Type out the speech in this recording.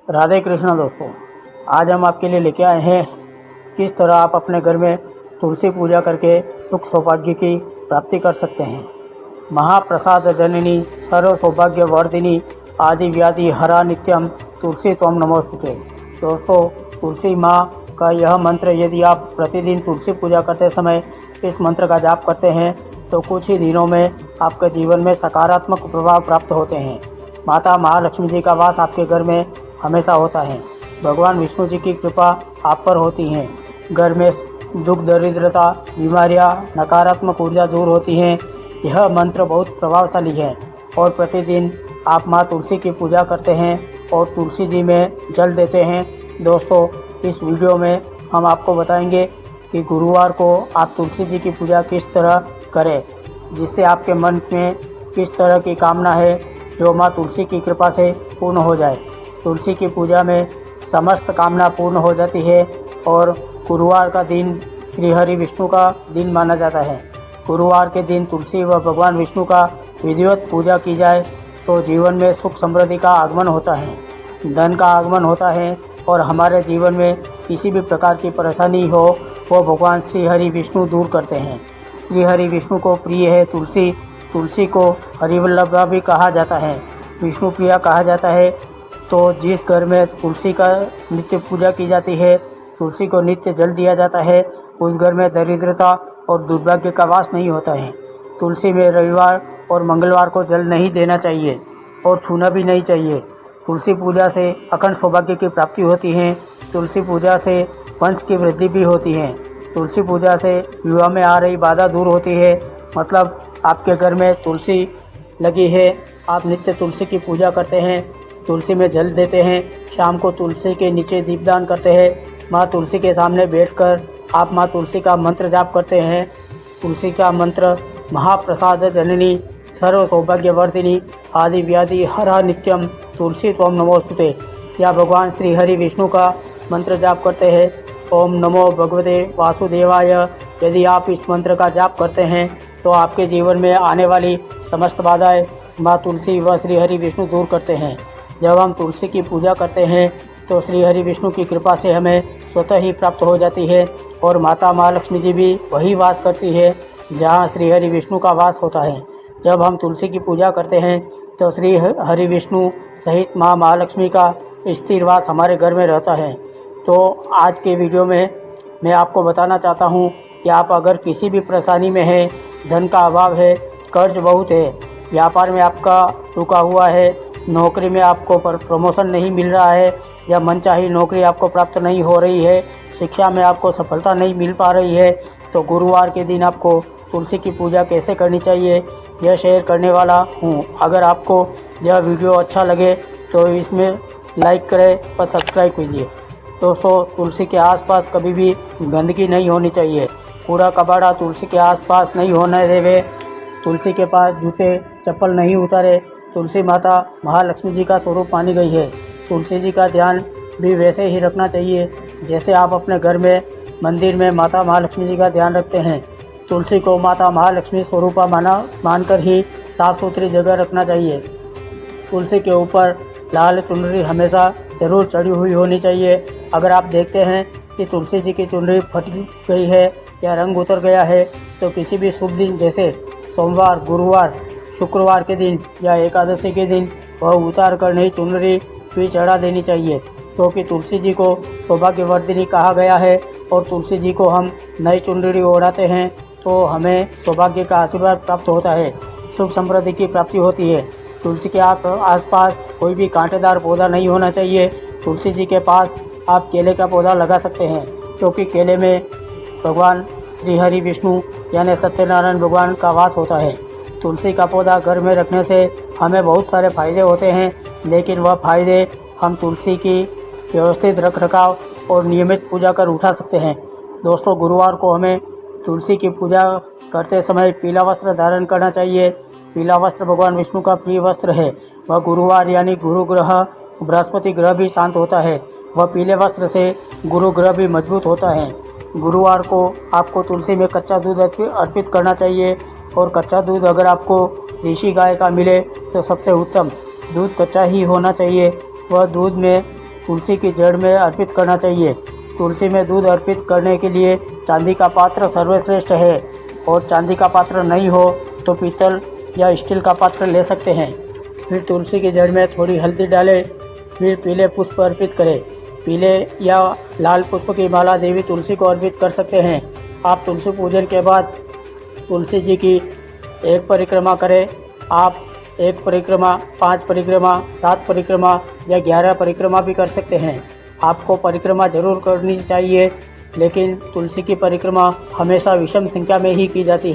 राधे कृष्ण दोस्तों, आज हम आपके लिए लेके आए हैं किस तरह आप अपने घर में तुलसी पूजा करके सुख सौभाग्य की प्राप्ति कर सकते हैं। महाप्रसाद जननी सर्व सौभाग्य वर्धिनी आदि व्याधि हरा नित्यम तुलसी त्वं नमोस्तुते। दोस्तों, तुलसी माँ का यह मंत्र यदि आप प्रतिदिन तुलसी पूजा करते समय इस मंत्र का जाप करते हैं तो कुछ ही दिनों में आपके जीवन में सकारात्मक प्रभाव प्राप्त होते हैं। माता महालक्ष्मी जी का वास आपके घर में हमेशा होता है। भगवान विष्णु जी की कृपा आप पर होती है। घर में दुख दरिद्रता बीमारियां नकारात्मक ऊर्जा दूर होती हैं। यह मंत्र बहुत प्रभावशाली है और प्रतिदिन आप माँ तुलसी की पूजा करते हैं और तुलसी जी में जल देते हैं। दोस्तों, इस वीडियो में हम आपको बताएंगे कि गुरुवार को आप तुलसी जी की पूजा किस तरह करें जिससे आपके मन में किस तरह की कामना है जो माँ तुलसी की कृपा से पूर्ण हो जाए। तुलसी की पूजा में समस्त कामना पूर्ण हो जाती है और गुरुवार का दिन श्री हरि विष्णु का दिन माना जाता है। गुरुवार के दिन तुलसी व भगवान विष्णु का विधिवत पूजा की जाए तो जीवन में सुख समृद्धि का आगमन होता है, धन का आगमन होता है और हमारे जीवन में किसी भी प्रकार की परेशानी हो वो भगवान श्री हरि विष्णु दूर करते हैं। श्री हरि विष्णु को प्रिय है तुलसी। तुलसी को हरिवल्लभा भी कहा जाता है, विष्णु प्रिया कहा जाता है। तो जिस घर में तुलसी का नित्य पूजा की जाती है, तुलसी को नित्य जल दिया जाता है, उस घर में दरिद्रता और दुर्भाग्य का वास नहीं होता है। तुलसी में रविवार और मंगलवार को जल नहीं देना चाहिए और छूना भी नहीं चाहिए। तुलसी पूजा से अखंड सौभाग्य की प्राप्ति होती है। तुलसी पूजा से वंश की वृद्धि भी होती है। तुलसी पूजा से विवाह में आ रही बाधा दूर होती है। मतलब आपके घर में तुलसी लगी है, आप नित्य तुलसी की पूजा करते हैं, तुलसी में जल देते हैं, शाम को तुलसी के नीचे दीपदान करते हैं, माँ तुलसी के सामने बैठकर आप माँ तुलसी का मंत्र जाप करते हैं। तुलसी का मंत्र महाप्रसाद जननी सर्व सौभाग्य वर्धिनी आदि व्याधि हरा नित्यम तुलसी त्वं नमोस्तुते या भगवान श्री हरि विष्णु का मंत्र जाप करते हैं। ओम नमो भगवते वासुदेवाय। यदि आप इस मंत्र का जाप करते हैं तो आपके जीवन में आने वाली समस्त बाधाएं माँ तुलसी व श्री हरि विष्णु दूर करते हैं। जब हम तुलसी की पूजा करते हैं तो श्री हरि विष्णु की कृपा से हमें स्वतः ही प्राप्त हो जाती है और माता महालक्ष्मी जी भी वही वास करती है जहाँ श्री हरि विष्णु का वास होता है। जब हम तुलसी की पूजा करते हैं तो श्री हरि विष्णु सहित माँ महालक्ष्मी का स्थिर वास हमारे घर में रहता है। तो आज के वीडियो में मैं आपको बताना चाहता हूँ कि आप अगर किसी भी परेशानी में हैं, धन का अभाव है, कर्ज बहुत है, व्यापार में आपका रुका हुआ है, नौकरी में आपको प्रमोशन नहीं मिल रहा है या मनचाही नौकरी आपको प्राप्त नहीं हो रही है, शिक्षा में आपको सफलता नहीं मिल पा रही है, तो गुरुवार के दिन आपको तुलसी की पूजा कैसे करनी चाहिए यह शेयर करने वाला हूँ। अगर आपको यह वीडियो अच्छा लगे तो इसमें लाइक करें और सब्सक्राइब कीजिए। दोस्तों, तुलसी के आसपास कभी भी गंदगी नहीं होनी चाहिए। कूड़ा कबाड़ा तुलसी के आसपास नहीं होने देवे। तुलसी के पास जूते चप्पल नहीं उतारे। तुलसी माता महालक्ष्मी जी का स्वरूप मानी गई है। तुलसी जी का ध्यान भी वैसे ही रखना चाहिए जैसे आप अपने घर में मंदिर में माता महालक्ष्मी जी का ध्यान रखते हैं। तुलसी को माता महालक्ष्मी स्वरूपा मानकर ही साफ सुथरी जगह रखना चाहिए। तुलसी के ऊपर लाल चुनरी हमेशा ज़रूर चढ़ी हुई होनी चाहिए। अगर आप देखते हैं कि तुलसी जी की चुनरी फट गई है या रंग उतर गया है तो किसी भी शुभ दिन जैसे सोमवार, गुरुवार, शुक्रवार के दिन या एकादशी के दिन वह उतार कर नई चुनरी भी चढ़ा देनी चाहिए, क्योंकि तुलसी जी को सौभाग्यवर्धिनी कहा गया है और तुलसी जी को हम नई चुनरी ओढ़ाते हैं तो हमें सौभाग्य का आशीर्वाद प्राप्त होता है, सुख समृद्धि की प्राप्ति होती है। तुलसी के आसपास कोई भी कांटेदार पौधा नहीं होना चाहिए। तुलसी जी के पास आप केले का पौधा लगा सकते हैं, क्योंकि केले में भगवान श्री हरि विष्णु यानी सत्यनारायण भगवान का वास होता है। तुलसी का पौधा घर में रखने से हमें बहुत सारे फायदे होते हैं, लेकिन वह फायदे हम तुलसी की व्यवस्थित रख रखाव और नियमित पूजा कर उठा सकते हैं। दोस्तों, गुरुवार को हमें तुलसी की पूजा करते समय पीला वस्त्र धारण करना चाहिए। पीला वस्त्र भगवान विष्णु का प्रिय वस्त्र है। वह गुरुवार यानी गुरु ग्रह बृहस्पति ग्रह भी शांत होता है। वह पीले वस्त्र से गुरु ग्रह भी मजबूत होता है। गुरुवार को आपको तुलसी में कच्चा दूध अर्पित करना चाहिए और कच्चा दूध अगर आपको देशी गाय का मिले तो सबसे उत्तम। दूध कच्चा ही होना चाहिए। वह दूध में तुलसी की जड़ में अर्पित करना चाहिए। तुलसी में दूध अर्पित करने के लिए चांदी का पात्र सर्वश्रेष्ठ है, और चांदी का पात्र नहीं हो तो पीतल या स्टील का पात्र ले सकते हैं। फिर तुलसी की जड़ में थोड़ी हल्दी डालें, फिर पीले पुष्प अर्पित करें। पीले या लाल पुष्प की माला देवी तुलसी को अर्पित कर सकते हैं। आप तुलसी पूजन के बाद तुलसी जी की एक परिक्रमा करें। आप 1 परिक्रमा, 5 परिक्रमा, 7 परिक्रमा या 11 परिक्रमा भी कर सकते हैं। आपको परिक्रमा जरूर करनी चाहिए, लेकिन तुलसी की परिक्रमा हमेशा विषम संख्या में ही की जाती है।